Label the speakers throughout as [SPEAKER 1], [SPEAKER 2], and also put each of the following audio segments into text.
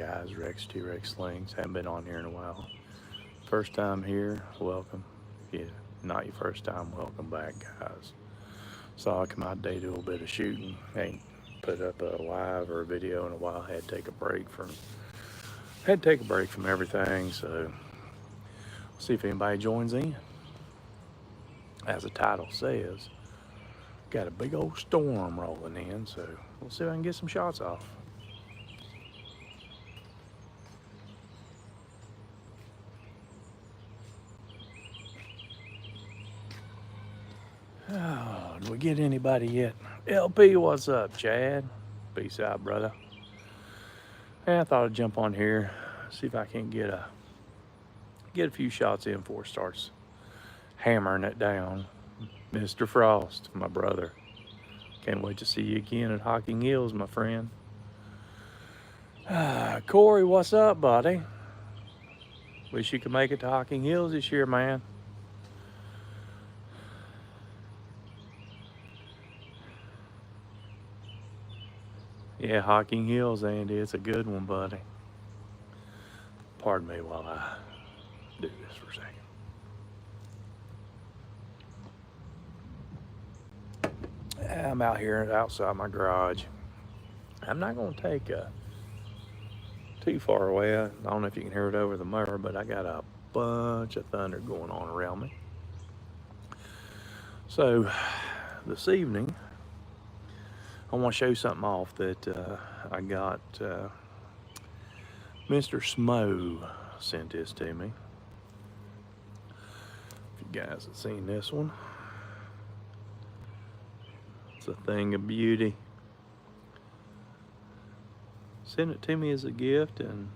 [SPEAKER 1] guys, Rex T-Rex-Slings. Haven't been on here in a while. First time here, welcome. If you not your first time, welcome back, guys. Saw I come out today, do a little bit of shooting. Ain't put up a live or a video in a while. Had to take a break from everything. So see if anybody joins in. As the title says, got a big old storm rolling in. So we'll see if I can get some shots off. Oh, did we get anybody yet? LP, what's up, Chad? Peace out, brother. Yeah, I thought I'd jump on here, see if I can get a few shots in before it starts hammering it down. Mr. Frost, my brother. Can't wait to see you again at Hocking Hills, my friend. Corey, what's up, buddy? Wish you could make it to Hocking Hills this year, man. Yeah, Hocking Hills, Andy. It's a good one, buddy. Pardon me while I do this for a second. I'm out here outside my garage. I'm not going to take too far away. I don't know if you can hear it over the mower, but I got a bunch of thunder going on around me. So this evening, I want to show you something off that I got. Mr. Smo sent this to me. If you guys have seen this one, it's a thing of beauty. Sent it to me as a gift, and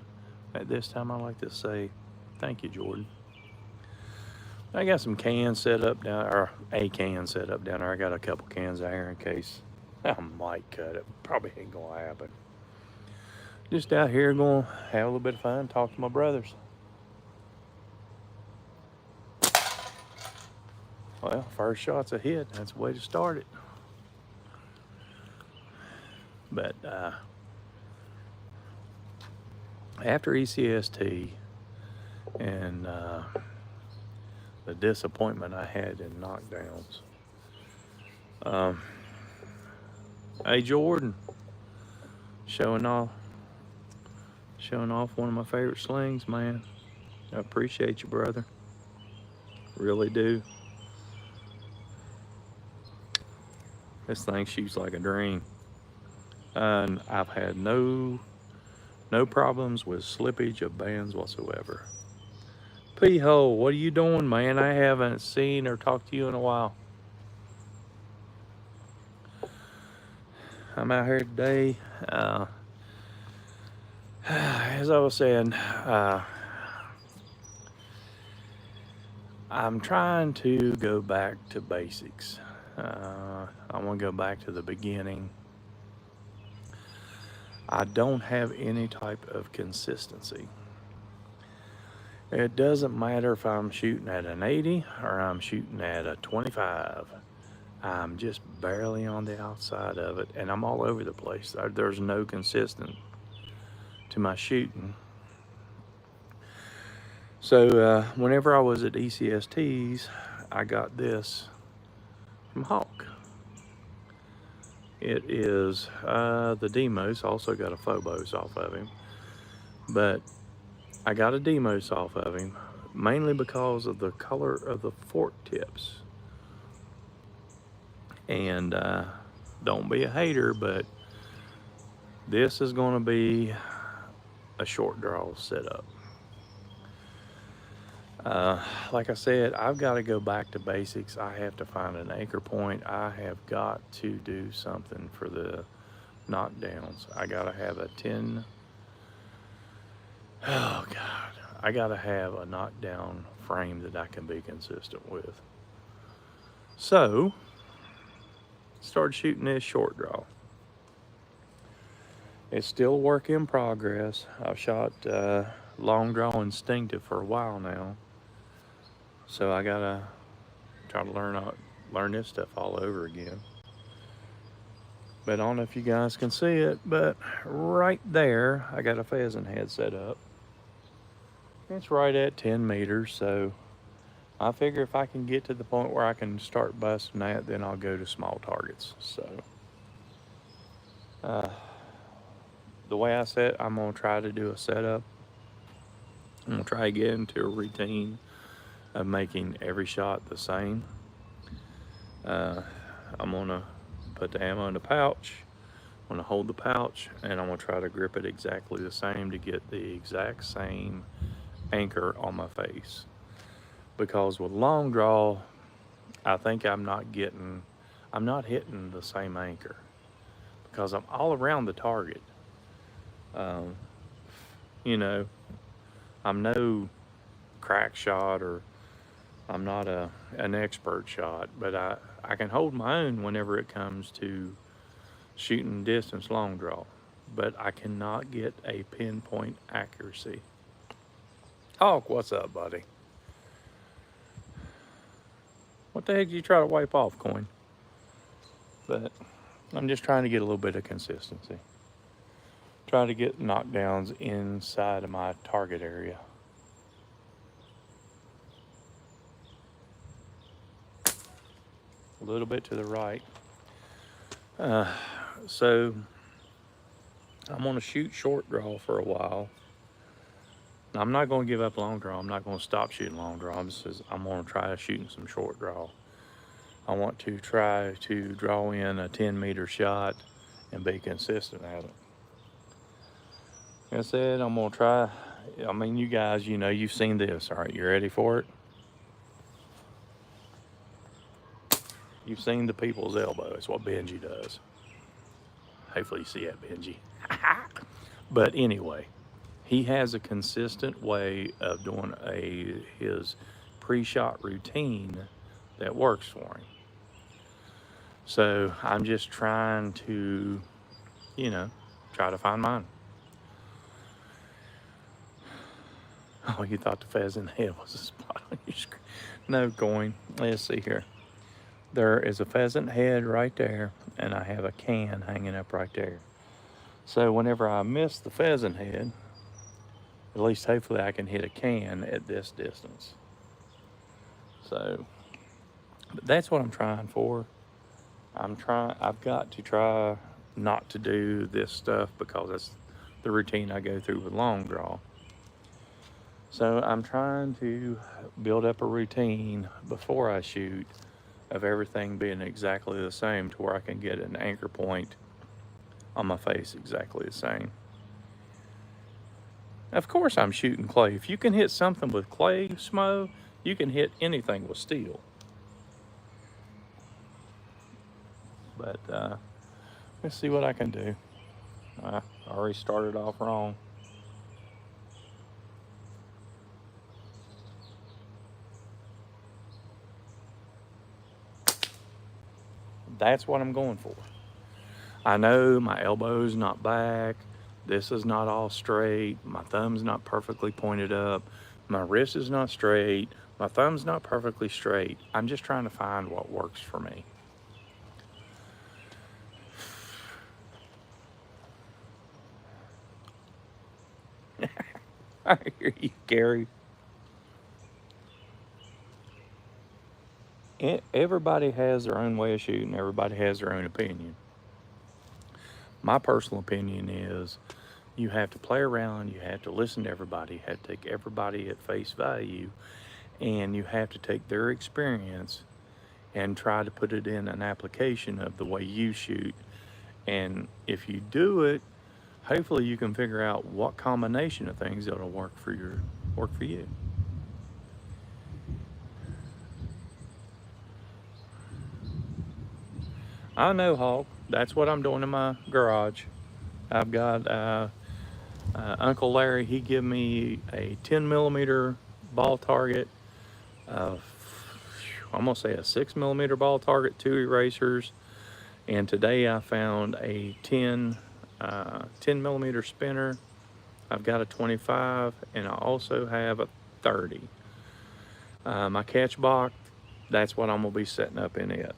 [SPEAKER 1] at this time I like to say thank you, Jordan. I got some cans set up down, or a can set up down there. I got a couple cans out here in case I might cut it. Probably ain't gonna happen. Just out here gonna have a little bit of fun, talk to my brothers. Well, first shot's a hit. That's the way to start it. But after ECST and the disappointment I had in knockdowns, hey Jordan, showing off one of my favorite slings, man. I appreciate you, brother. Really do. This thing shoots like a dream. And I've had no problems with slippage of bands whatsoever. P-hole, what are you doing, man? I haven't seen or talked to you in a while. I'm out here today. As I was saying, I'm trying to go back to basics. I want to go back to the beginning. I don't have any type of consistency. It doesn't matter if I'm shooting at an 80 or I'm shooting at a 25. I'm just barely on the outside of it, and I'm all over the place. There's no consistent to my shooting. So whenever I was at ECSTs, I got this from Hawk. It is the Demos. Also got a Phobos off of him, but I got a Demos off of him mainly because of the color of the fork tips. And don't be a hater, but this is going to be a short draw setup. Like I said, I've got to go back to basics. I have to find an anchor point. I have got to do something for the knockdowns. I got to have a 10. Oh God, I got to have a knockdown frame that I can be consistent with. So, started shooting this short draw. It's still a work in progress. I've shot long draw instinctive for a while now. So I gotta try to learn this stuff all over again. But I don't know if you guys can see it, but right there, I got a pheasant head set up. It's right at 10 meters, so I figure if I can get to the point where I can start busting that, then I'll go to small targets. So uh, the way I said, I'm gonna try to do a setup. I'm gonna try to get into a routine of making every shot the same. I'm gonna put the ammo in the pouch. I'm gonna hold the pouch, and I'm gonna try to grip it exactly the same to get the exact same anchor on my face. Because with long draw, I think I'm not hitting the same anchor because I'm all around the target. Um, you know, I'm no crack shot, or I'm not an expert shot, but I can hold my own whenever it comes to shooting distance long draw, but I cannot get a pinpoint accuracy. Hawk, what's up, buddy? What the heck did you try to wipe off, Coin? But I'm just trying to get a little bit of consistency. Try to get knockdowns inside of my target area. A little bit to the right. So I'm gonna shoot short draw for a while. I'm not gonna give up long draw. I'm not gonna stop shooting long draw. I'm gonna try shooting some short draw. I want to try to draw in a 10-meter shot and be consistent at it. Like I said, I'm gonna try. I mean, you guys, you know, you've seen this. All right, you ready for it? You've seen the people's elbow. It's what Benji does. Hopefully you see that, Benji. But anyway, he has a consistent way of doing his pre-shot routine that works for him. So I'm just trying to, you know, try to find mine. Oh, you thought the pheasant head was a spot on your screen. No, going. Let's see here. There is a pheasant head right there, and I have a can hanging up right there. So whenever I miss the pheasant head, at least hopefully I can hit a can at this distance. So but that's what I'm trying for. I've got to try not to do this stuff because that's the routine I go through with long draw. So I'm trying to build up a routine before I shoot of everything being exactly the same to where I can get an anchor point on my face exactly the same. Of course I'm shooting clay. If you can hit something with clay, Smo, you can hit anything with steel. But let's see what I can do. I already started off wrong. That's what I'm going for. I know my elbow's not back. This is not all straight. My thumb's not perfectly pointed up. My wrist is not straight. My thumb's not perfectly straight. I'm just trying to find what works for me. I hear you, Gary. Everybody has their own way of shooting. Everybody has their own opinion. My personal opinion is you have to play around. You have to listen to everybody. You have to take everybody at face value. And you have to take their experience and try to put it in an application of the way you shoot. And if you do it, hopefully you can figure out what combination of things that'll work for you. I know, Hawk. That's what I'm doing in my garage. I've got Uncle Larry. He gave me a 10-millimeter ball target. I'm gonna say a 6-millimeter ball target, 2 erasers, and today I found a 10-millimeter spinner. I've got a 25, and I also have a 30. My catch box, that's what I'm gonna be setting up in it.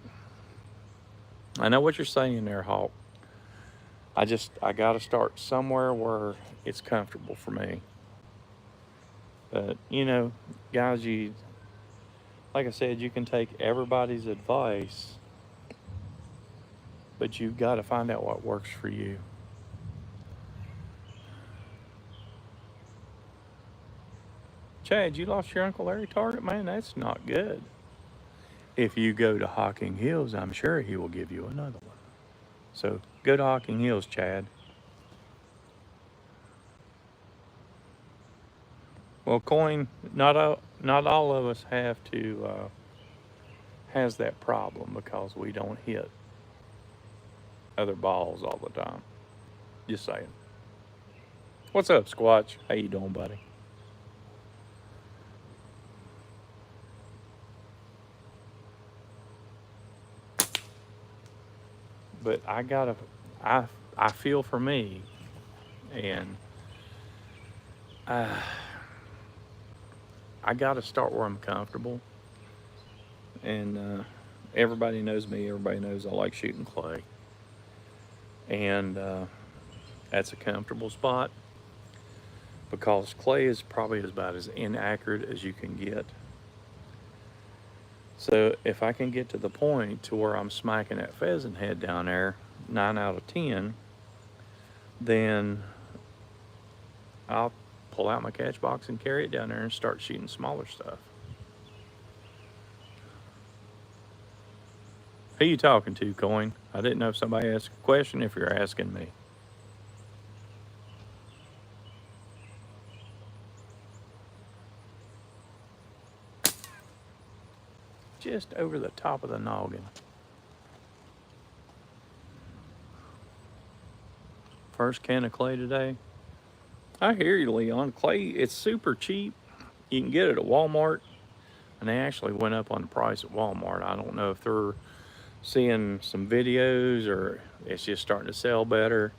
[SPEAKER 1] I know what you're saying there, Hawk. I got to start somewhere where it's comfortable for me. But, you know, guys, like I said, you can take everybody's advice, but you've got to find out what works for you. Chad, you lost your Uncle Larry target? Man, that's not good. If you go to Hocking Hills, I'm sure he will give you another one. So go to Hocking Hills, Chad. Well, coin, not all of us have to has that problem because we don't hit other balls all the time. Just saying. What's up, Squatch? How you doing, buddy? But I I feel for me, and uh, I gotta start where I'm comfortable. And everybody knows me. Everybody knows I like shooting clay, and that's a comfortable spot because clay is probably about as inaccurate as you can get. So if I can get to the point to where I'm smacking that pheasant head down there, 9 out of 10, then I'll pull out my catch box and carry it down there and start shooting smaller stuff. Who you talking to, Coin? I didn't know if somebody asked a question, if you're asking me. Just over the top of the noggin. First can of clay today. I hear you, Leon. Clay, it's super cheap. You can get it at Walmart, and they actually went up on the price at Walmart. I don't know if they're seeing some videos or it's just starting to sell better,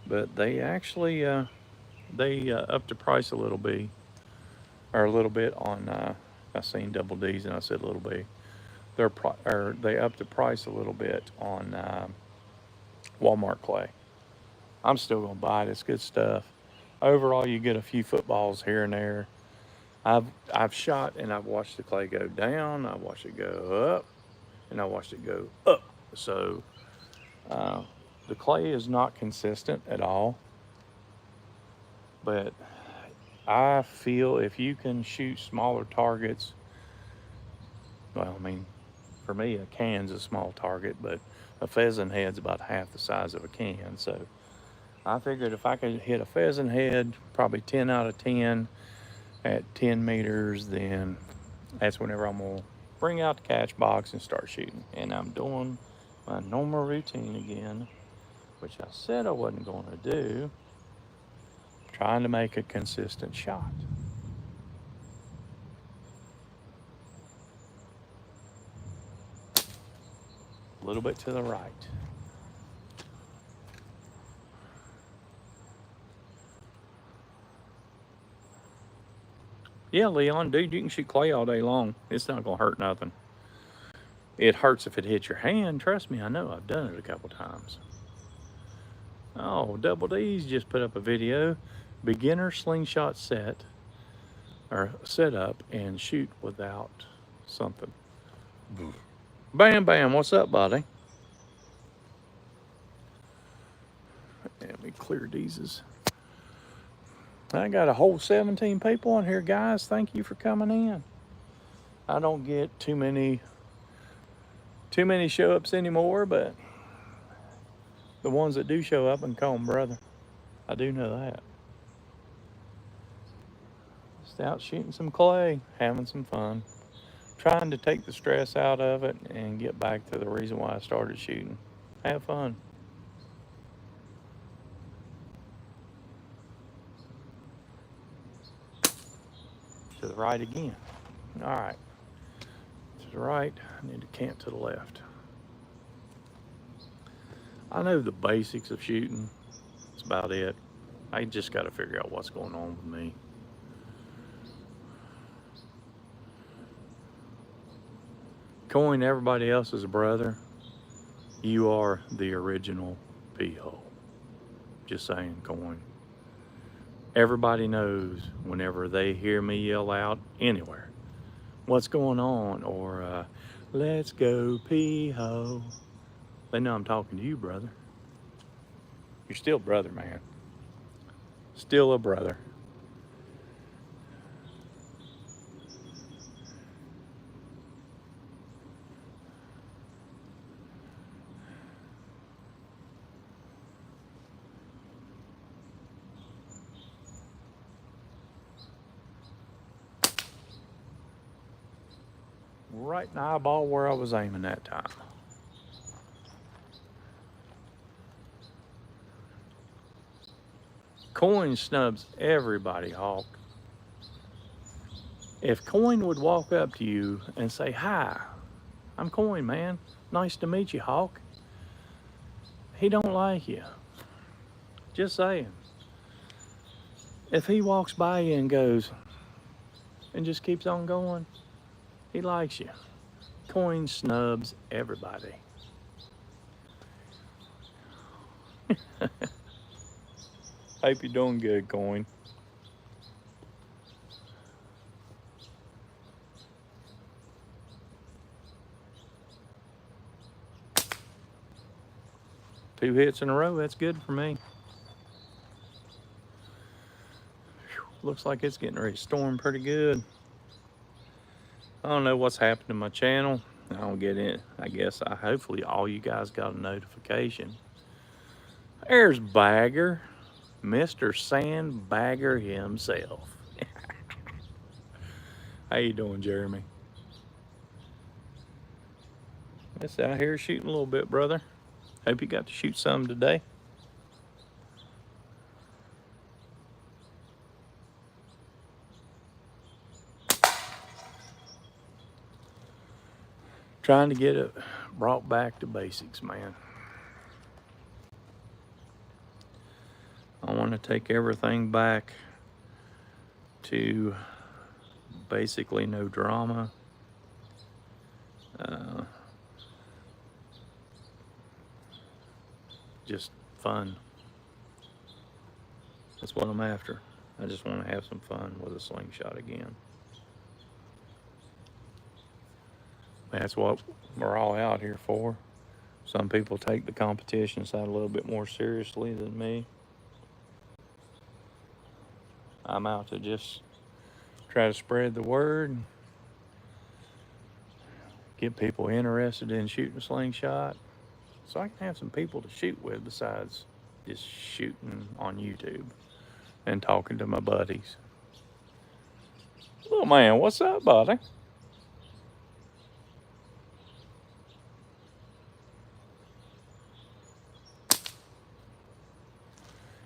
[SPEAKER 1] but they actually they upped the price a little bit, or a little bit on. I seen double D's and I said a little bit. They upped the price a little bit on Walmart clay. I'm still gonna buy it. It's good stuff. Overall, you get a few footballs here and there. I've shot and I've watched the clay go down. I watched it go up, and I watched it go up. So uh, the clay is not consistent at all. But I feel if you can shoot smaller targets, well, I mean, for me, a can's a small target, but a pheasant head's about half the size of a can. So I figured if I could hit a pheasant head, probably 10 out of 10 at 10 meters, then that's whenever I'm gonna bring out the catch box and start shooting. And I'm doing my normal routine again, which I said I wasn't gonna do, trying to make a consistent shot. A little bit to the right. Yeah, Leon, dude, you can shoot clay all day long. It's not gonna hurt nothing. It hurts if it hits your hand. Trust me, I know. I've done it a couple times. Oh, Double D's just put up a video. Beginner slingshot set or setup and shoot without something. Bam, bam. What's up, buddy? Let me clear these. I got a whole 17 people in here, guys. Thank you for coming in. I don't get too many show ups anymore, but the ones that do show up, and call them brother. I do know that. Just out shooting some clay, having some fun, trying to take the stress out of it and get back to the reason why I started shooting. Have fun. To the right again. All right. To the right, I need to cant to the left. I know the basics of shooting. That's about it. I just got to figure out what's going on with me. Coin everybody else's brother. You are the original P-hole. Just saying, Coin. Everybody knows whenever they hear me yell out anywhere, what's going on, or let's go pee-ho. They know I'm talking to you, brother. You're still brother, man. Still a brother. Right in the eyeball where I was aiming that time. Coin snubs everybody, Hawk. If Coin would walk up to you and say, "Hi, I'm Coin, man. Nice to meet you, Hawk." He don't like you. Just saying. If he walks by you and goes and just keeps on going, he likes you. Coin snubs everybody. Hope you're doing good, Coin. Two hits in a row, that's good for me. Looks like it's getting ready to storm pretty good. I don't know what's happened to my channel. I don't get it. I guess hopefully all you guys got a notification. There's Bagger, Mr. Sandbagger himself. How you doing, Jeremy? Just out here shooting a little bit, brother. Hope you got to shoot some today. Trying to get it brought back to basics, man. I want to take everything back to basically no drama. Just fun. That's what I'm after. I just want to have some fun with a slingshot again. That's what we're all out here for. Some people take the competition side a little bit more seriously than me. I'm out to just try to spread the word, get people interested in shooting a slingshot, so I can have some people to shoot with besides just shooting on YouTube and talking to my buddies. Little man, what's up, buddy?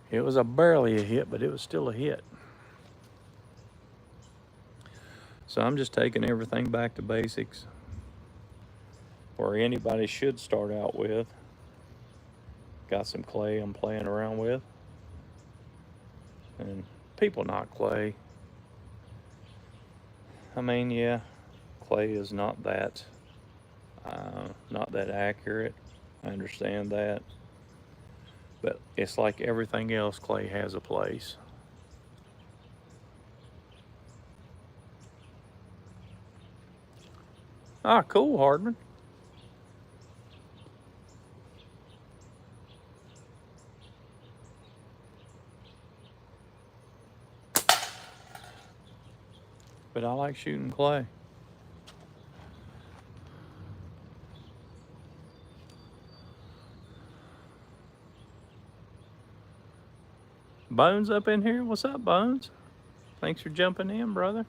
[SPEAKER 1] It was barely a hit, but it was still a hit. So I'm just taking everything back to basics, where anybody should start out with. Got some clay I'm playing around with. And people not clay. I mean, yeah, clay is not that accurate. I understand that. But it's like everything else, clay has a place. Ah, cool, Hardman. But I like shooting clay. Bones up in here? What's up, Bones? Thanks for jumping in, brother.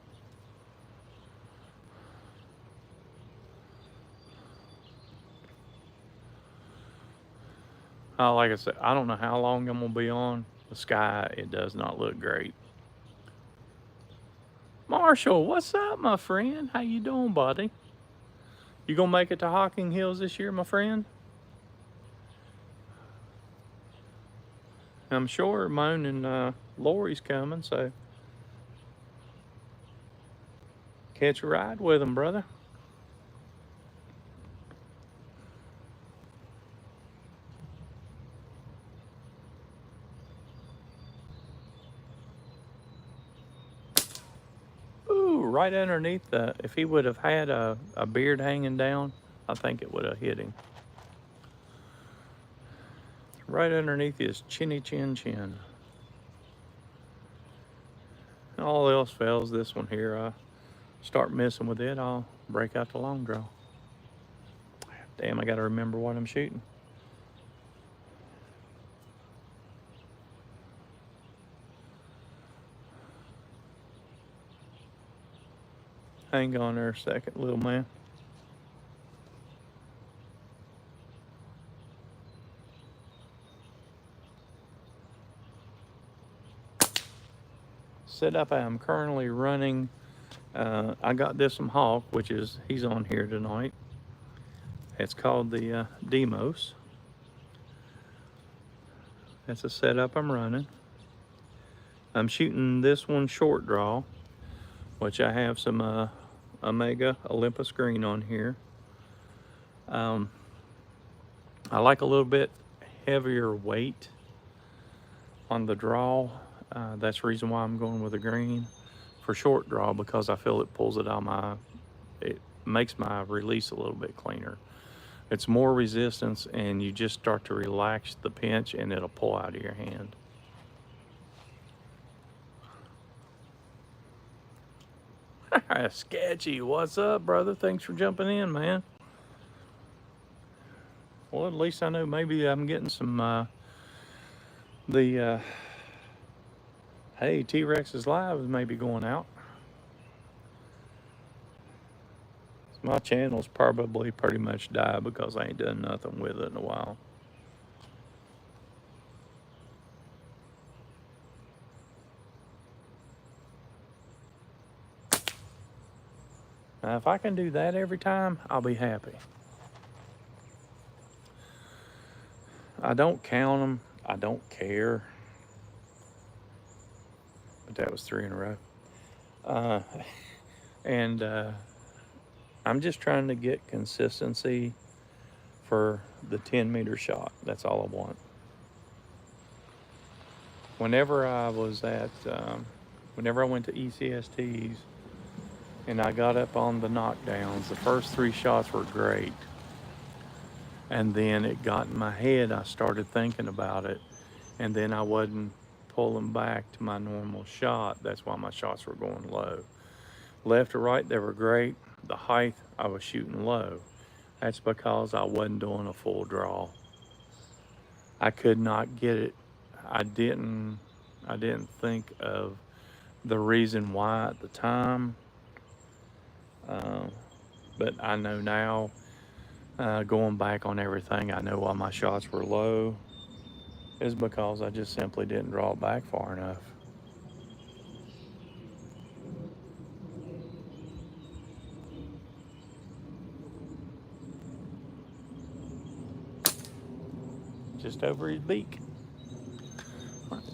[SPEAKER 1] Like I said, I don't know how long I'm gonna be on. The sky, it does not look great. Marshall, what's up, my friend? How you doing, buddy? You gonna make it to Hocking Hills this year, my friend? I'm sure Moan and Lori's coming, so catch a ride with them, brother. right underneath the, if he would have had a beard hanging down, I think it would have hit him. Right underneath his chinny chin chin. All else fails, this one here, I start messing with it, I'll break out the long draw. Damn, I gotta remember what I'm shooting. Hang on there a second, little man. Setup I'm currently running, I got this from Hawk, which is, he's on here tonight. It's called the Demos. That's a setup I'm running. I'm shooting this one short draw, which I have some Omega Olympus green on here. I like a little bit heavier weight on the draw. That's the reason why I'm going with a green for short draw, because I feel it pulls it out it makes my release a little bit cleaner. It's more resistance, and you just start to relax the pinch and it'll pull out of your hand. Sketchy, what's up, brother? Thanks for jumping in, man. Well, at least I know maybe I'm getting some hey, T-Rex Live is maybe going out. My channel's probably pretty much died because I ain't done nothing with it in a while. Now, if I can do that every time, I'll be happy. I don't count them. I don't care. But that was 3 in a row. And I'm just trying to get consistency for the 10-meter shot. That's all I want. Whenever I was at, whenever I went to ECSTs and I got up on the knockdowns, the first 3 shots were great. And then it got in my head, I started thinking about it, and then I wasn't pulling back to my normal shot. That's why my shots were going low. Left or right, they were great. The height, I was shooting low. That's because I wasn't doing a full draw. I could not get it. I didn't think of the reason why at the time. But I know now, going back on everything, I know why my shots were low is because I just simply didn't draw it back far enough. Just over his beak.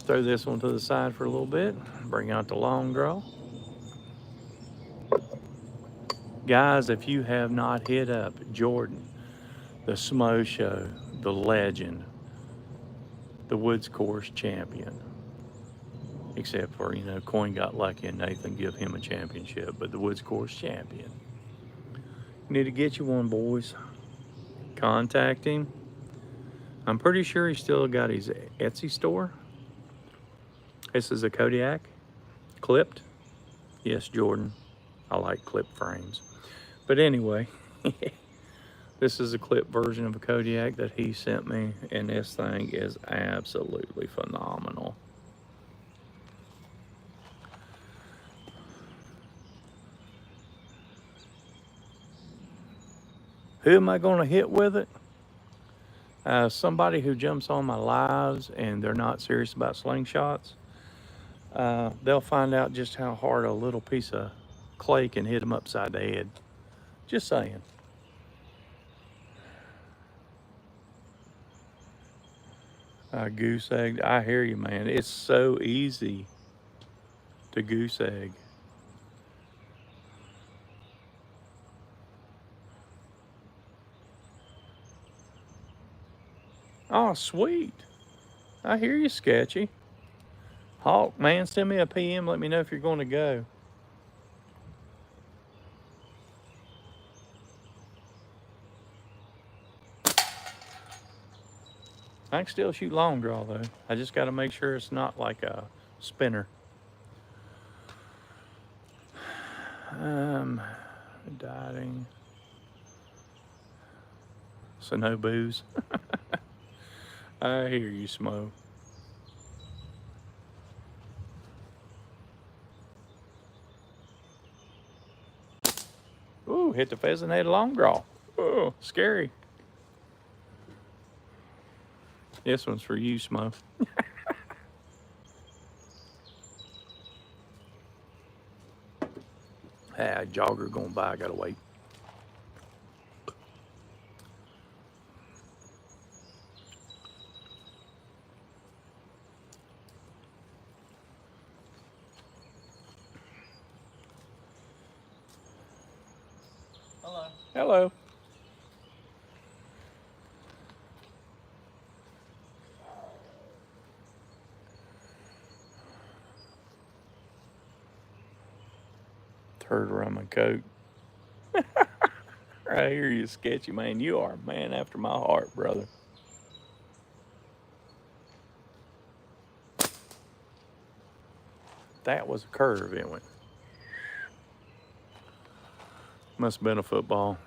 [SPEAKER 1] Throw this one to the side for a little bit. Bring out the long draw. Guys, if you have not hit up Jordan, the Smo Show, the legend, the Woods Course champion, except for, you know, Coin got lucky and Nathan give him a championship, but the Woods Course champion. You need to get you one, boys. Contact him. I'm pretty sure he's still got his Etsy store. This is a Kodiak, clipped. Yes, Jordan, I like clip frames. But anyway, this is a clip version of a Kodiak that he sent me, and this thing is absolutely phenomenal. Who am I going to hit with it? Somebody who jumps on my lives and they're not serious about slingshots, they'll find out just how hard a little piece of clay can hit them upside the head. Just saying. Goose egg, I hear you, man. It's so easy to goose egg. Oh, sweet. I hear you, Sketchy. Hawk, man, send me a PM. Let me know if you're going to go. I can still shoot long draw though. I just got to make sure it's not like a spinner. Dieting. So no booze. I hear you, Smo. Ooh, hit the pheasant head long draw. Oh, scary. This one's for you, Smo. Ah, jogger going by. I gotta wait.
[SPEAKER 2] Hello.
[SPEAKER 1] Hello. Third rum and coke. I hear you, sketchy man. You are a man after my heart, brother. That was a curve, it went. Must have been a football.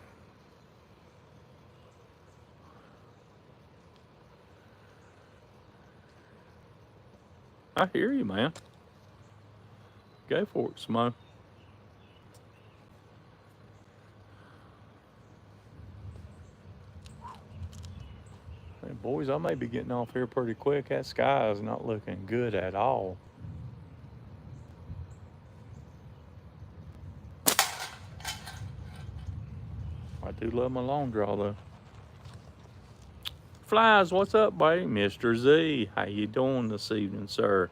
[SPEAKER 1] I hear you, man. Go for it, Smo. Hey, boys, I may be getting off here pretty quick. That sky is not looking good at all. I do love my long draw, though. Flies, what's up, buddy? Mr. Z, how you doing this evening, sir?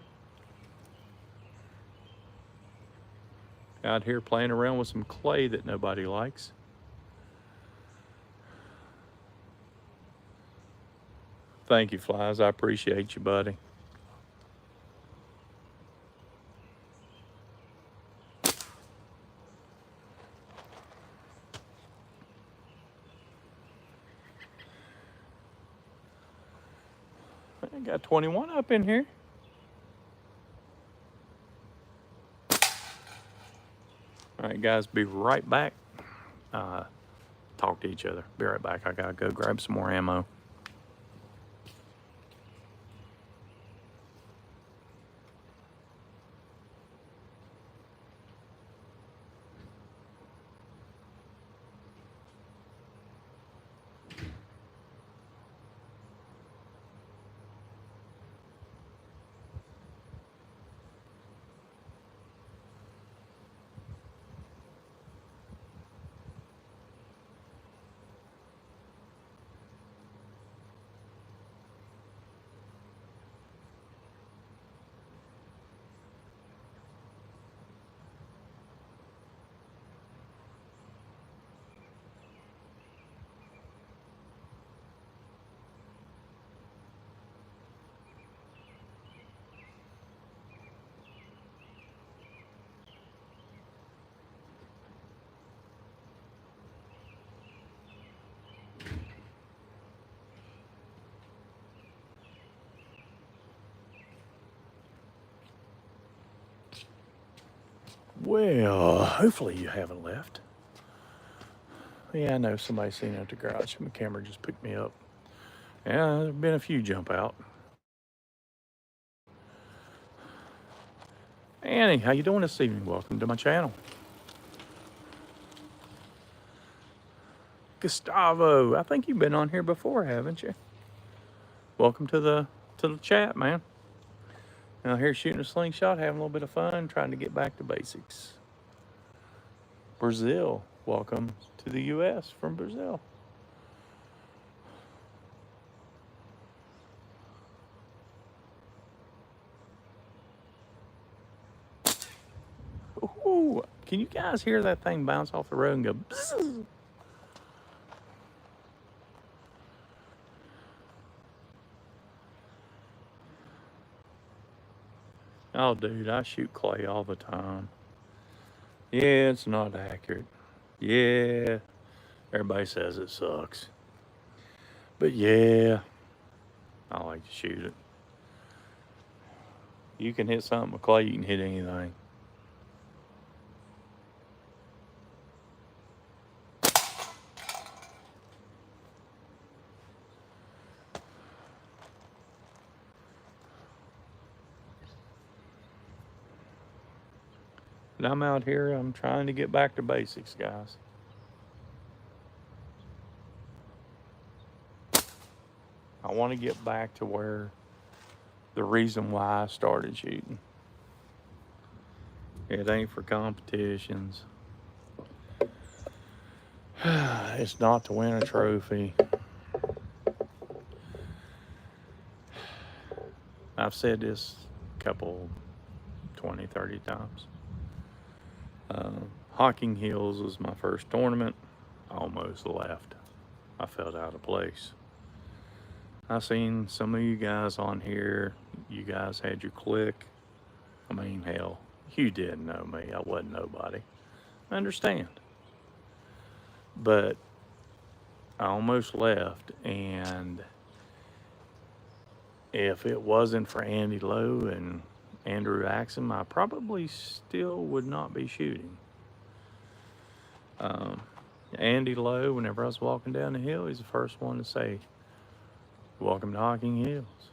[SPEAKER 1] Out here playing around with some clay that nobody likes. Thank you, Flies. I appreciate you, buddy. I got 21 up in here. All right, guys, be right back. Talk to each other. Be right back. I gotta go grab some more ammo. Well, hopefully you haven't left. Yeah, I know somebody's seen it at the garage. My camera just picked me up. Yeah, there've been a few jump out. Annie, how you doing this evening? Welcome to my channel. Gustavo, I think you've been on here before, haven't you? Welcome to the chat, man. Out here shooting a slingshot, having a little bit of fun, trying to get back to basics. Brazil, welcome to the U.S. from Brazil. Ooh, can you guys hear that thing bounce off the road and go bzzz? Oh, dude, I shoot clay all the time. Yeah, it's not accurate. Yeah, everybody says it sucks. But yeah, I like to shoot it. You can hit something with clay, you can hit anything. And I'm out here, I'm trying to get back to basics, guys. I want to get back to where the reason why I started shooting. It ain't for competitions. It's not to win a trophy. I've said this a couple, 20, 30 times. Hocking Hills was my first tournament. I almost left. I felt out of place. I seen some of you guys on here. You guys had your clique. I mean, hell, you didn't know me. I wasn't nobody. I understand. But I almost left, and if it wasn't for Andy Lowe and Andrew Axum, I probably still would not be shooting. Andy Lowe, whenever I was walking down the hill, he's the first one to say, "Welcome to Hocking Hills."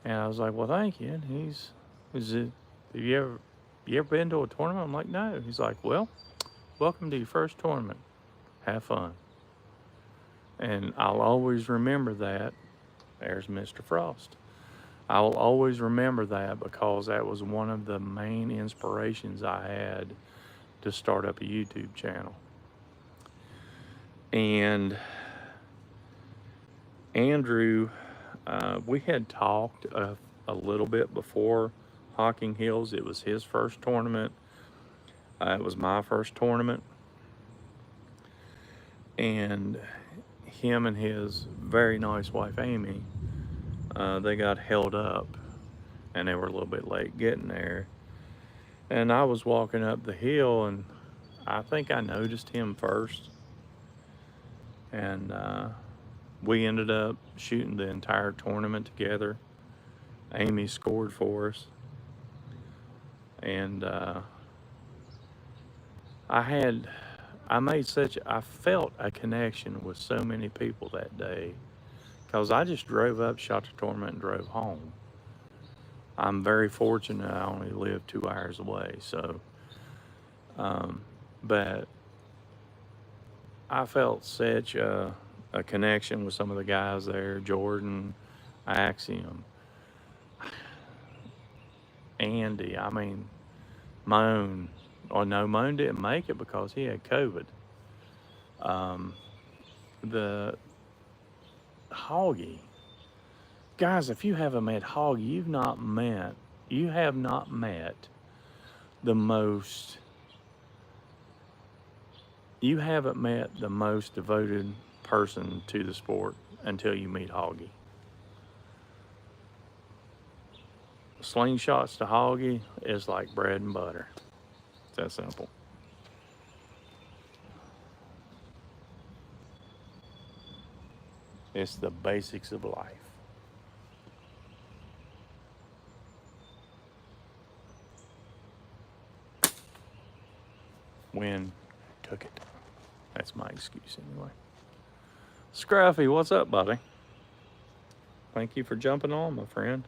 [SPEAKER 1] And I was like, "Well, thank you." And have you ever been to a tournament? I'm like, "No." He's like, "Well, welcome to your first tournament. Have fun." And I'll always remember that. There's Mr. Frost. I'll always remember that because that was one of the main inspirations I had to start up a YouTube channel. And Andrew, we had talked a little bit before Hocking Hills. It was his first tournament. It was my first tournament. And him and his very nice wife, Amy, they got held up and they were a little bit late getting there. And I was walking up the hill and I think I noticed him first. And we ended up shooting the entire tournament together. Amy scored for us. And I felt a connection with so many people that day because I just drove up, shot the tournament, and drove home. I'm very fortunate I only live 2 hours away, so, but I felt such a connection with some of the guys there, Jordan, Axiom, Andy, I mean, Moan. Oh no, Moan didn't make it because he had COVID. The Hoggy. Guys, if you haven't met Hoggy, you have not met the most, you haven't met the most devoted person to the sport until you meet Hoggy. Slingshots to Hoggy is like bread and butter. It's that simple. It's the basics of life. When took it. That's my excuse anyway. Scruffy, what's up, buddy? Thank you for jumping on, my friend.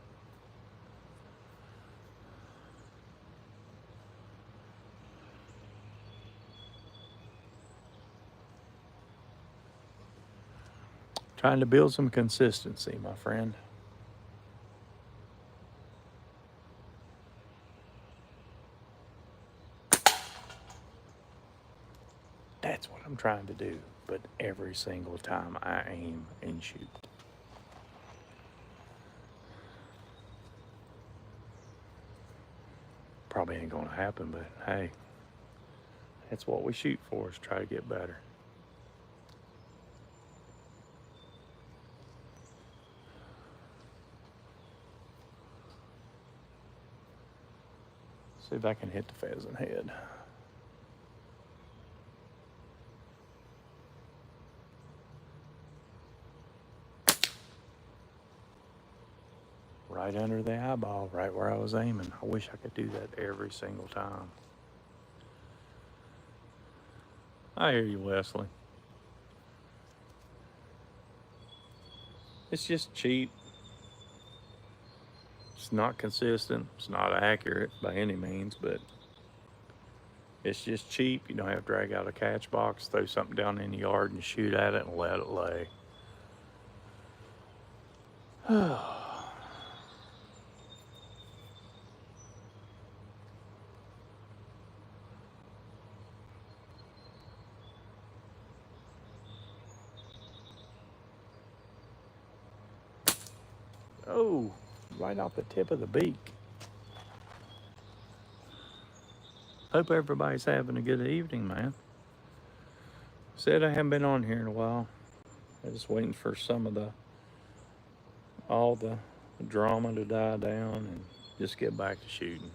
[SPEAKER 1] Trying to build some consistency, my friend. That's what I'm trying to do, but every single time I aim and shoot. Probably ain't gonna happen, but hey, that's what we shoot for, is try to get better. See if I can hit the pheasant head. right under the eyeball, right where I was aiming. I wish I could do that every single time. I hear you, Wesley. It's just cheap. It's not consistent. It's not accurate by any means, but it's just cheap. You don't have to drag out a catch box, throw something down in the yard and shoot at it and let it lay. Oh, right off the tip of the beak. Hope everybody's having a good evening, man. Said I haven't been on here in a while. I'm just waiting for all the drama to die down and just get back to shooting.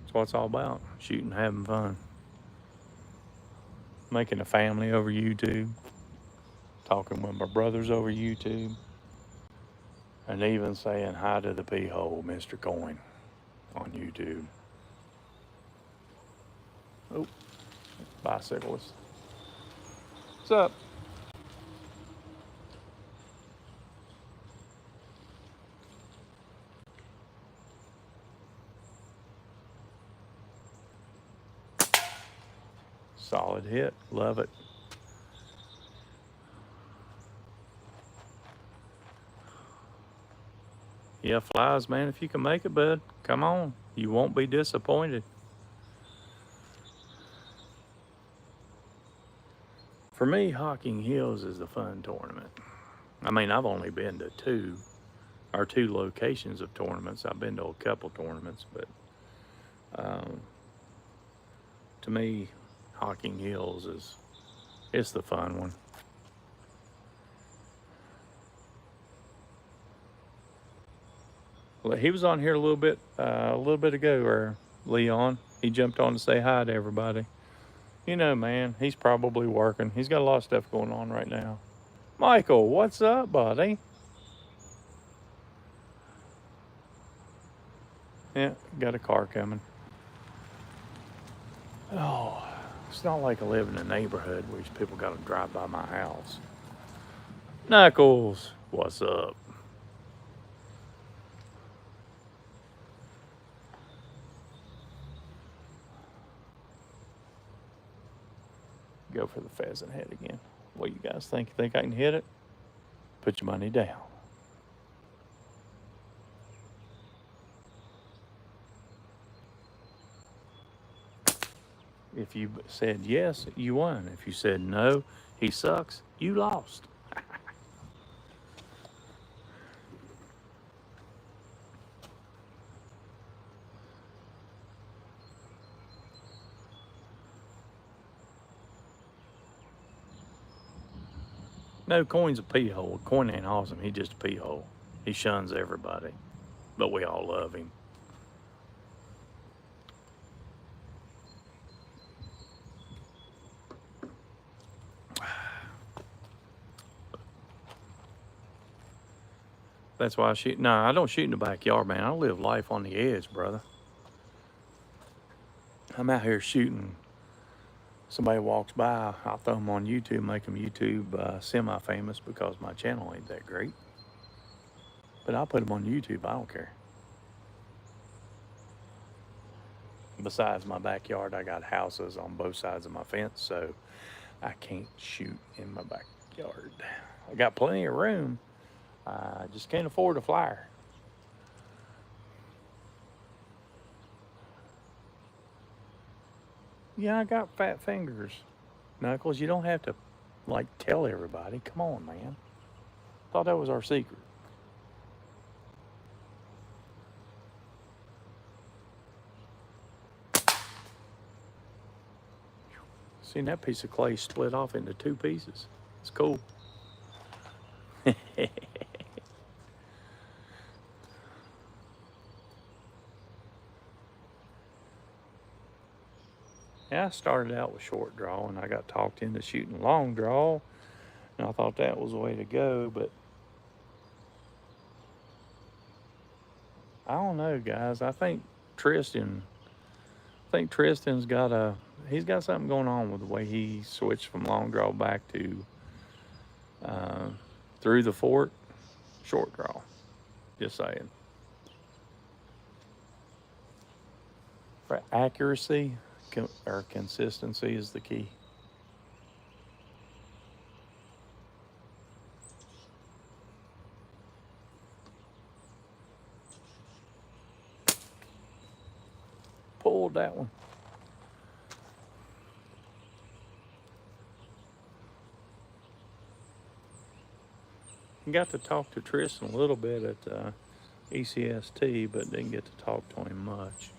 [SPEAKER 1] That's what it's all about, shooting, having fun. Making a family over YouTube, talking with my brothers over YouTube, and even saying hi to the pee-hole, Mr. Coin, on YouTube. Oh, bicyclist. What's up? Solid hit. Love it. Yeah, flies, man. If you can make it, bud, come on. You won't be disappointed. For me, Hocking Hills is a fun tournament. I mean, I've only been to two locations of tournaments. I've been to a couple tournaments, but to me, Hocking Hills it's the fun one. He was on here a little bit ago, or Leon. He jumped on to say hi to everybody. You know, man, he's probably working. He's got a lot of stuff going on right now. Michael, what's up, buddy? Yeah, got a car coming. Oh, it's not like I live in a neighborhood where people got to drive by my house. Knuckles, what's up? Go for the pheasant head again. What you guys think? You think I can hit it? Put your money down. If you said yes, you won. If you said no, he sucks, you lost. No, Coin's a pee hole. Coin ain't awesome. He's just a pee hole. He shuns everybody, but we all love him. That's why I shoot. No, I don't shoot in the backyard, man. I live life on the edge, brother. I'm out here shooting. Somebody walks by, I'll throw them on YouTube, make them YouTube semi-famous because my channel ain't that great. But I'll put them on YouTube. I don't care. Besides my backyard, I got houses on both sides of my fence, so I can't shoot in my backyard. I got plenty of room. I just can't afford a flyer. Yeah, I got fat fingers. Knuckles, you don't have to, like, tell everybody. Come on, man. Thought that was our secret. Seen that piece of clay split off into two pieces. It's cool. Yeah, I started out with short draw and I got talked into shooting long draw. And I thought that was the way to go, but I don't know, guys. I think Tristan's he's got something going on with the way he switched from long draw back to uh, through the fort short draw. Just saying. For accuracy or consistency is the key. Pulled that one. Got to talk to Tristan a little bit at ECST, but didn't get to talk to him much.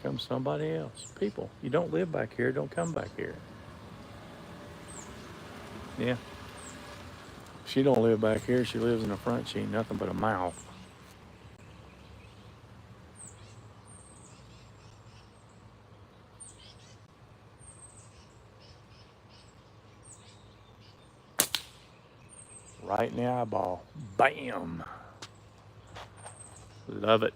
[SPEAKER 1] Come somebody else. People, you don't live back here, don't come back here. Yeah. She don't live back here, she lives in the front, she ain't nothing but a mouth. Right in the eyeball. Bam! Love it.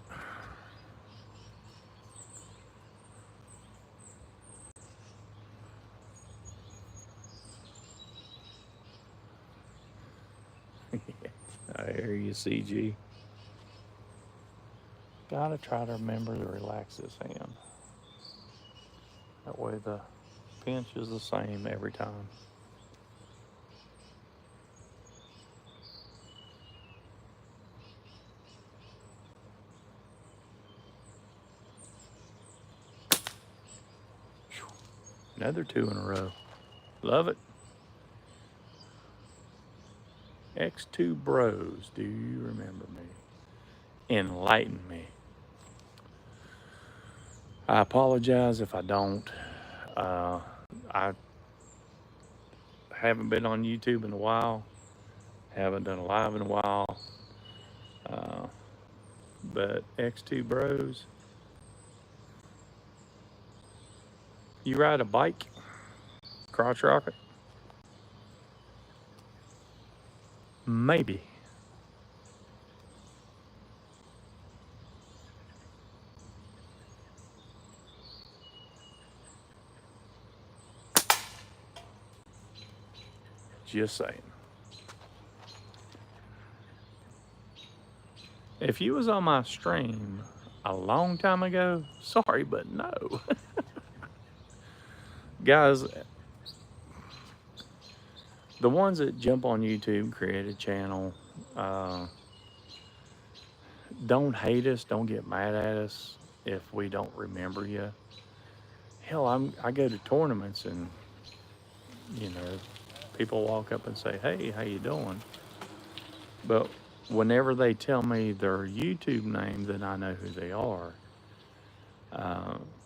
[SPEAKER 1] I hear you, CG. Gotta try to remember to relax this hand. That way the pinch is the same every time. Another 2 in a row. Love it. X2 Bros, do you remember me? Enlighten me. I apologize if I don't. I haven't been on YouTube in a while. Haven't done a live in a while. But X2 Bros, you ride a bike? Crotch rocket? Maybe. Just saying. If you was on my stream a long time ago, sorry, but no. Guys, the ones that jump on YouTube, create a channel, don't hate us, don't get mad at us if we don't remember you. Hell, I go to tournaments and, you know, people walk up and say, hey, how you doing? But whenever they tell me their YouTube name, then I know who they are.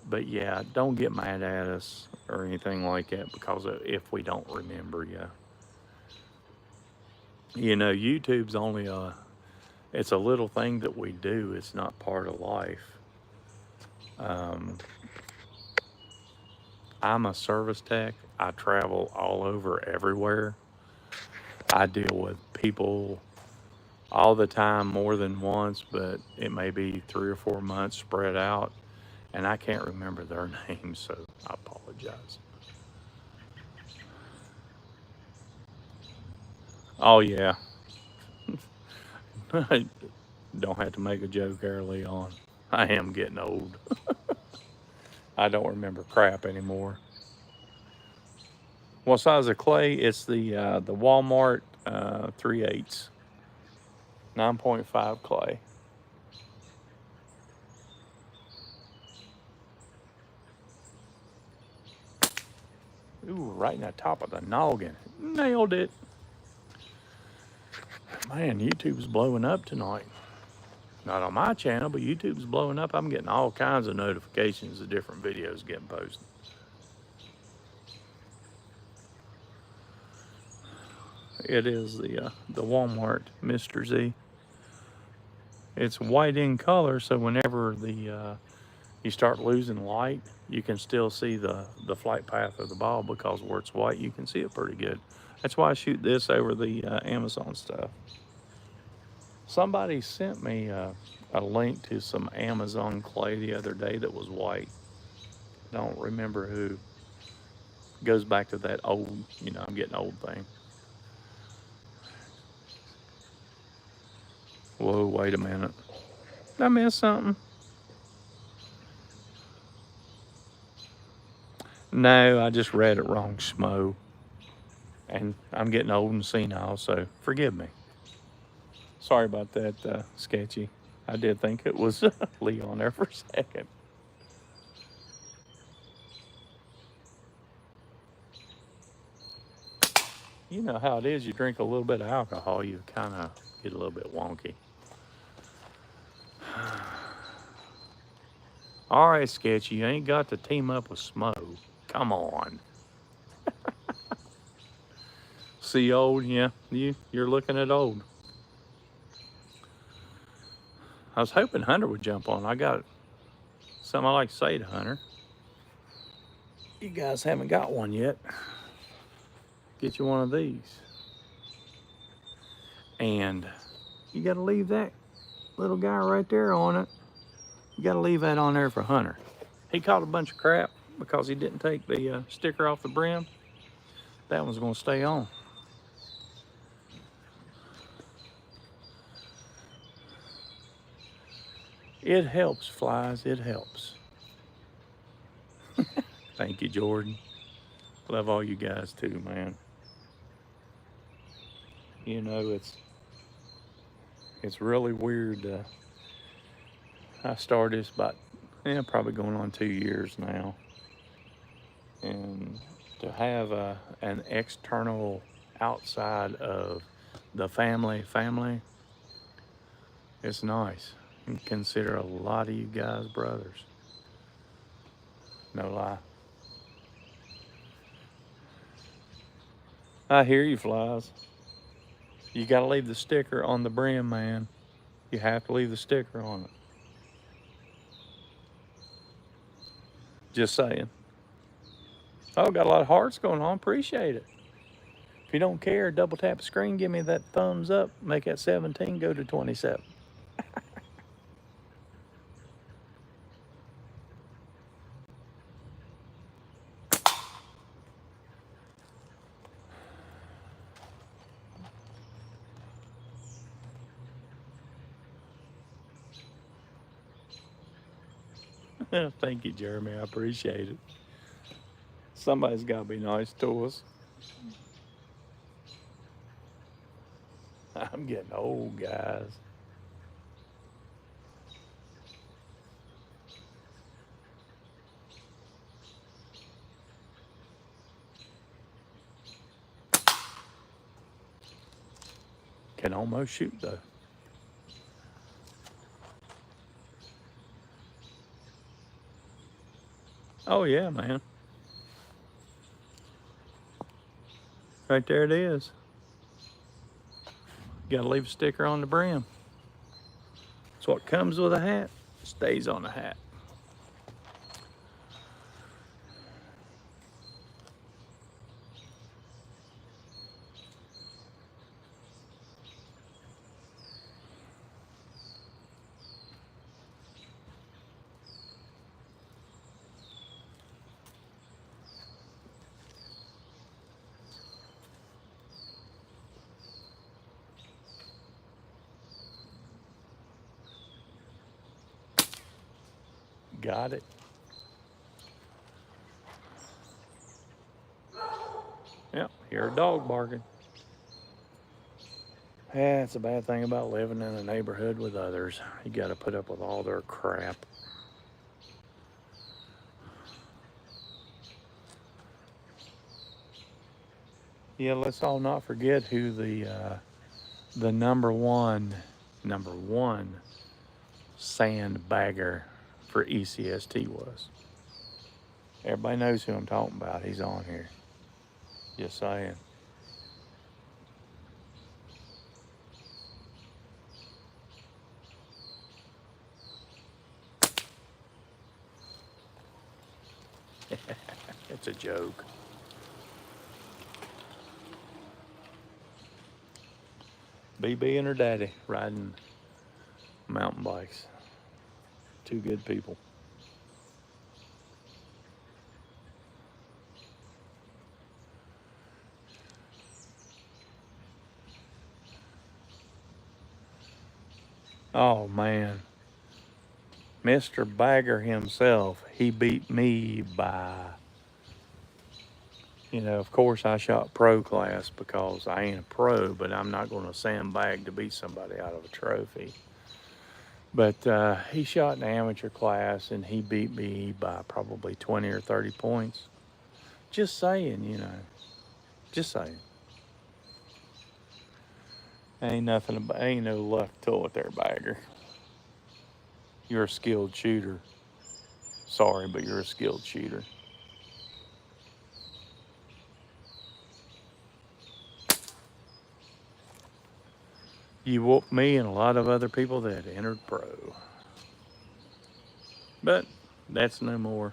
[SPEAKER 1] But yeah, don't get mad at us or anything like that because if we don't remember you. You know, YouTube's only it's a little thing that we do. It's not part of life. I'm a service tech. I travel all over everywhere. I deal with people all the time, more than once, but it may be 3 or 4 months spread out, and I can't remember their names, so I apologize. Oh yeah. Don't have to make a joke early on. I am getting old. I don't remember crap anymore. What size of clay? It's the Walmart 3/8, 9.5 clay. Ooh, right in the top of the noggin. Nailed it. Man, YouTube's blowing up tonight. Not on my channel, but YouTube's blowing up. I'm getting all kinds of notifications of different videos getting posted. It is the Walmart Mr. Z. It's white in color, so whenever you start losing light, you can still see the flight path of the ball because where it's white, you can see it pretty good. That's why I shoot this over the Amazon stuff. Somebody sent me a link to some Amazon clay the other day that was white. Don't remember who. Goes back to that old, I'm getting old thing. Whoa, wait a minute. Did I miss something? No, I just read it wrong, Schmo. And I'm getting old and senile, so forgive me. Sorry about that, Sketchy. I did think it was Leon there for a second. You know how it is. You drink a little bit of alcohol, you kind of get a little bit wonky. All right, Sketchy, you ain't got to team up with Smo. Come on. See old? Yeah, you're looking at old. I was hoping Hunter would jump on. I got something I like to say to Hunter. You guys haven't got one yet. Get you one of these. And you got to leave that little guy right there on it. You got to leave that on there for Hunter. He caught a bunch of crap because he didn't take the sticker off the brim. That one's going to stay on. It helps, flies. It helps. Thank you, Jordan. Love all you guys too, man. You know, it's really weird. I started this about, probably going on 2 years now. And to have an external outside of the family, it's nice. You consider a lot of you guys brothers. No lie. I hear you, flies. You got to leave the sticker on the brim, man. You have to leave the sticker on it. Just saying. Oh, got a lot of hearts going on. Appreciate it. If you don't care, double tap the screen, give me that thumbs up, make that 17 go to 27. Thank you, Jeremy. I appreciate it. Somebody's got to be nice to us. I'm getting old, guys. Can almost shoot, though. Oh, yeah, man. Right there it is. You gotta leave a sticker on the brim. It's what comes with a hat, stays on the hat. Got it. Yep, hear a dog barking. Yeah, it's a bad thing about living in a neighborhood with others. You gotta put up with all their crap. Yeah, let's all not forget who the number one sandbagger for ECST was. Everybody knows who I'm talking about. He's on here. Just saying. It's a joke. BB and her daddy riding mountain bikes. Two good people. Oh man, Mr. Bagger himself, he beat me by, of course I shot pro class because I ain't a pro, but I'm not going to sandbag to beat somebody out of a trophy. But he shot in amateur class and he beat me by probably 20 or 30 points. Just saying, just saying. Ain't no luck to it there, Bagger. You're a skilled shooter. Sorry, but you're a skilled shooter. You whooped me and a lot of other people that entered pro. But that's no more.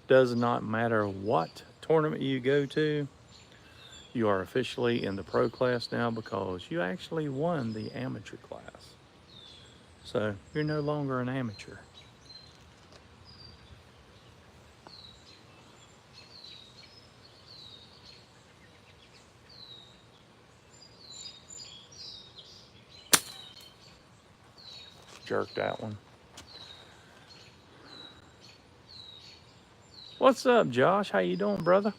[SPEAKER 1] Does not matter what tournament you go to. You are officially in the pro class now because you actually won the amateur class. So you're no longer an amateur. Jerk that one. What's up, Josh? How you doing, brother?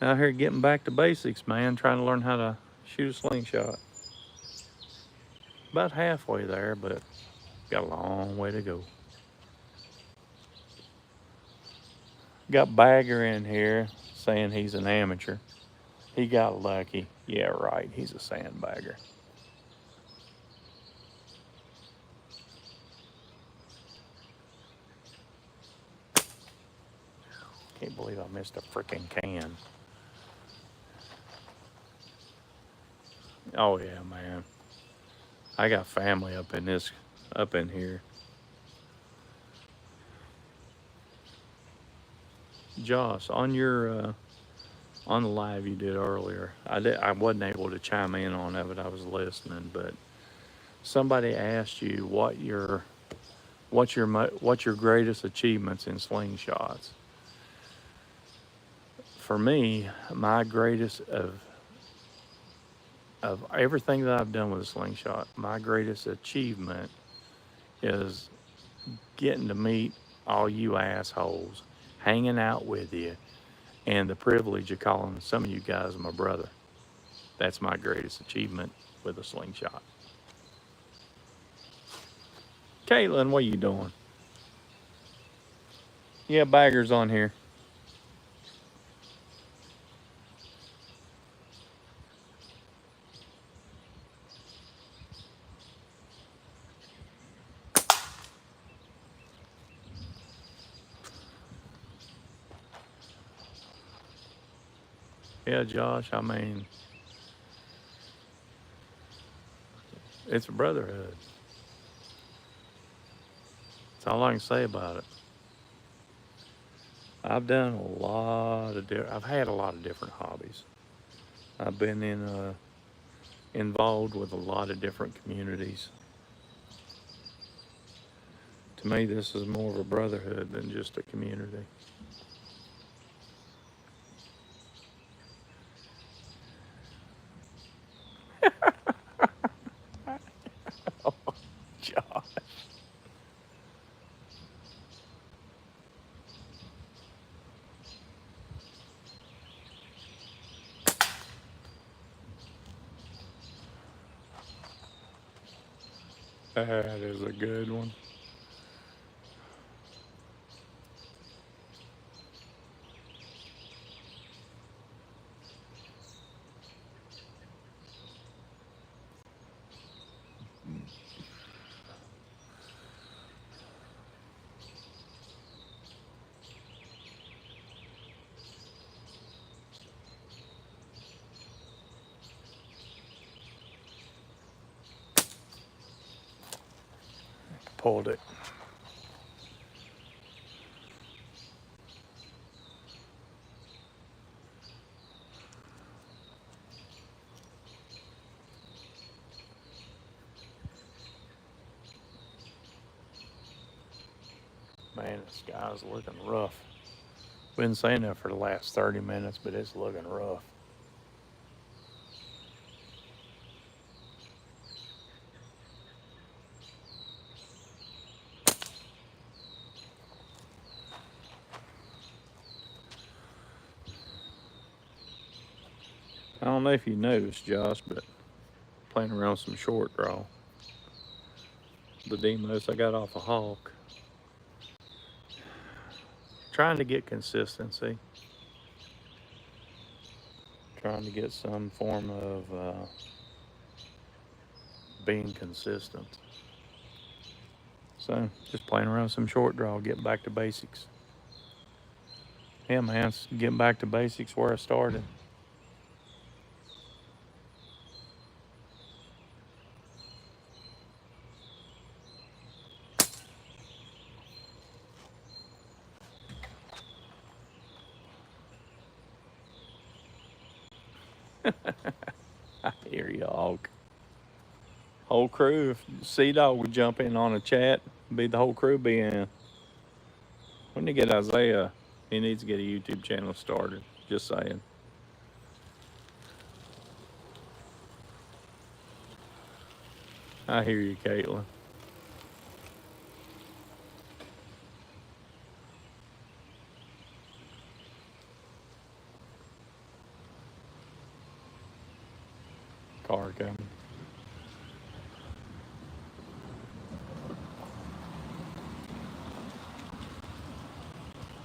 [SPEAKER 1] Out here getting back to basics, man. Trying to learn how to shoot a slingshot. About halfway there, but got a long way to go. Got Bagger in here saying he's an amateur. He got lucky. Yeah, right. He's a sandbagger. Can't believe I missed a freaking can. Oh yeah, man. I got family up in here. Josh, on the live you did earlier, I wasn't able to chime in on it, but I was listening. But somebody asked you what's your greatest achievements in slingshots. For me, my greatest of everything that I've done with a slingshot, my greatest achievement is getting to meet all you assholes, hanging out with you, and the privilege of calling some of you guys my brother. That's my greatest achievement with a slingshot. Caitlin, what are you doing? Yeah, Bagger's on here. Yeah, Josh, I mean, it's a brotherhood. That's all I can say about it. I've had a lot of different hobbies. I've been involved with a lot of different communities. To me, this is more of a brotherhood than just a community. Josh. That is a good one. Pulled it. Man, the sky's looking rough. Been saying that for the last 30 minutes, but it's looking rough. I don't know if you noticed, Josh, but playing around some short draw. The demos I got off a hawk. Trying to get consistency. Trying to get some form of being consistent. So just playing around some short draw, getting back to basics. Yeah, man, it's getting back to basics where I started. I hear you, Hawk. Whole crew, if Sea-Dog would jump in on a chat, be the whole crew be in. When you get Isaiah, he needs to get a YouTube channel started. Just saying. I hear you, Caitlin. Car coming.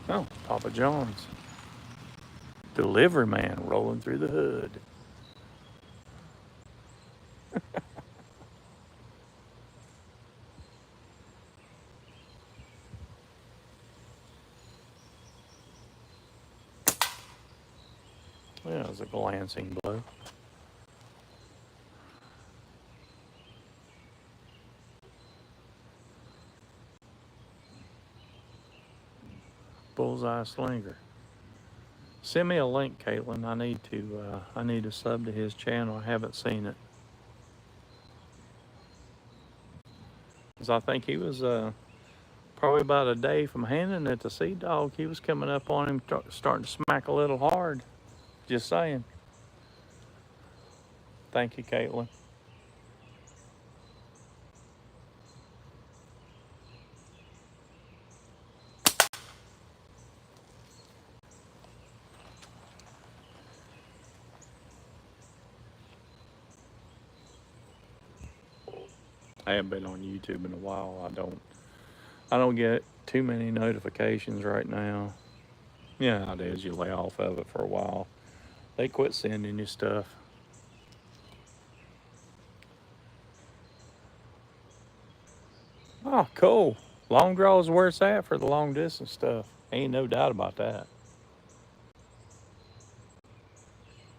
[SPEAKER 1] Oh, Papa John's. Delivery man rolling through the hood. Yeah, it was a glancing blow. Bullseye Slinger. Send me a link, Caitlin. I need to sub to his channel. I haven't seen it. 'Cause I think he was probably about a day from handing it to Sea-Dog. He was coming up on him, starting to smack a little hard. Just saying. Thank you, Caitlin. I haven't been on YouTube in a while. I don't get too many notifications right now. Yeah, how it is. You lay off of it for a while. They quit sending you stuff. Oh, cool. Long draw is where it's at for the long distance stuff. Ain't no doubt about that.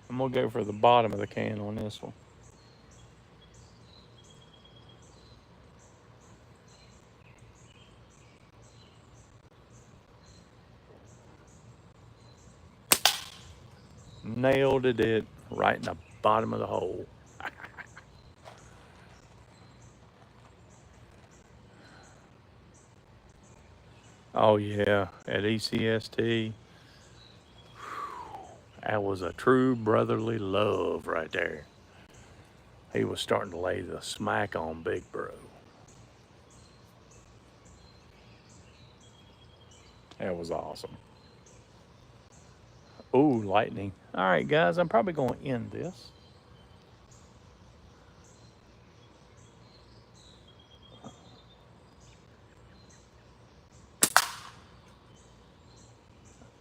[SPEAKER 1] I'm gonna go for the bottom of the can on this one. Nailed it right in the bottom of the hole. Oh yeah, at ECST, that was a true brotherly love right there. He was starting to lay the smack on Big Bro. That was awesome. Ooh, lightning. All right, guys, I'm probably going to end this.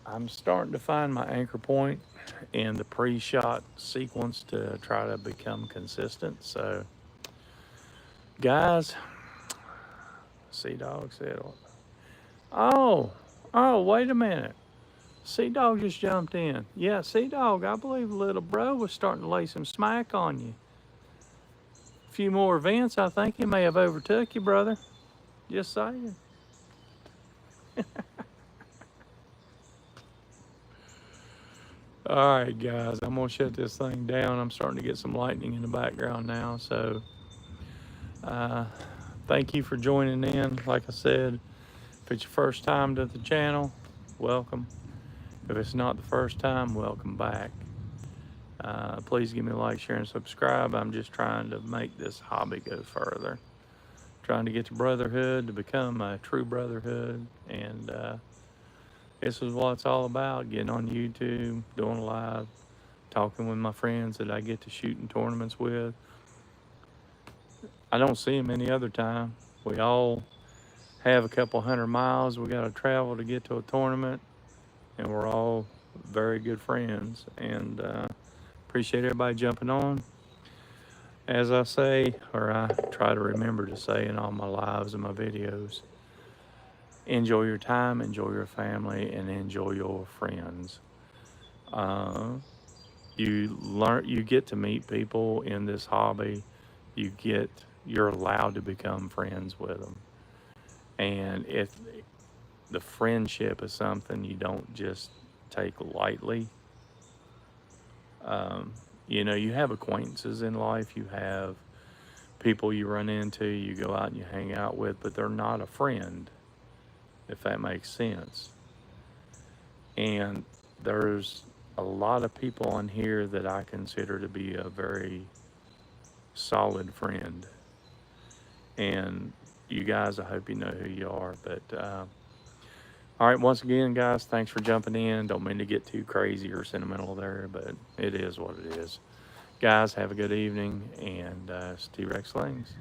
[SPEAKER 1] I'm starting to find my anchor point in the pre-shot sequence to try to become consistent. So, guys, Sea-Dog said, oh, wait a minute. Sea-Dog just jumped in. Yeah, Sea-Dog, I believe little bro was starting to lay some smack on you. A few more events, I think he may have overtook you, brother. Just saying. All right, guys, I'm gonna shut this thing down. I'm starting to get some lightning in the background now. So thank you for joining in. Like I said, If it's your first time to the channel, welcome. If it's not the first time, welcome back. Please give me a like, share, and subscribe. I'm just trying to make this hobby go further. Trying to get to brotherhood to become a true brotherhood. And this is what it's all about, getting on YouTube, doing live, talking with my friends that I get to shoot in tournaments with. I don't see them any other time. We all have a couple 100 miles we got to travel to get to a tournament, and we're all very good friends. And appreciate everybody jumping on. As I say, or I try to remember to say in all my lives and my videos, enjoy your time, enjoy your family, and enjoy your friends. You get to meet people in this hobby. You're allowed to become friends with them. And if the friendship is something you don't just take lightly, you have acquaintances in life, you have people you run into, you go out and you hang out with, but they're not a friend, if that makes sense. And there's a lot of people on here that I consider to be a very solid friend. And you guys, I hope you know who you are. But all right, once again, guys, thanks for jumping in. Don't mean to get too crazy or sentimental there, but it is what it is. Guys, have a good evening, and it's T-Rex-Slings.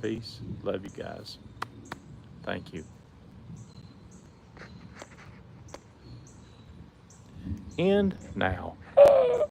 [SPEAKER 1] Peace. Love you guys. Thank you. And now.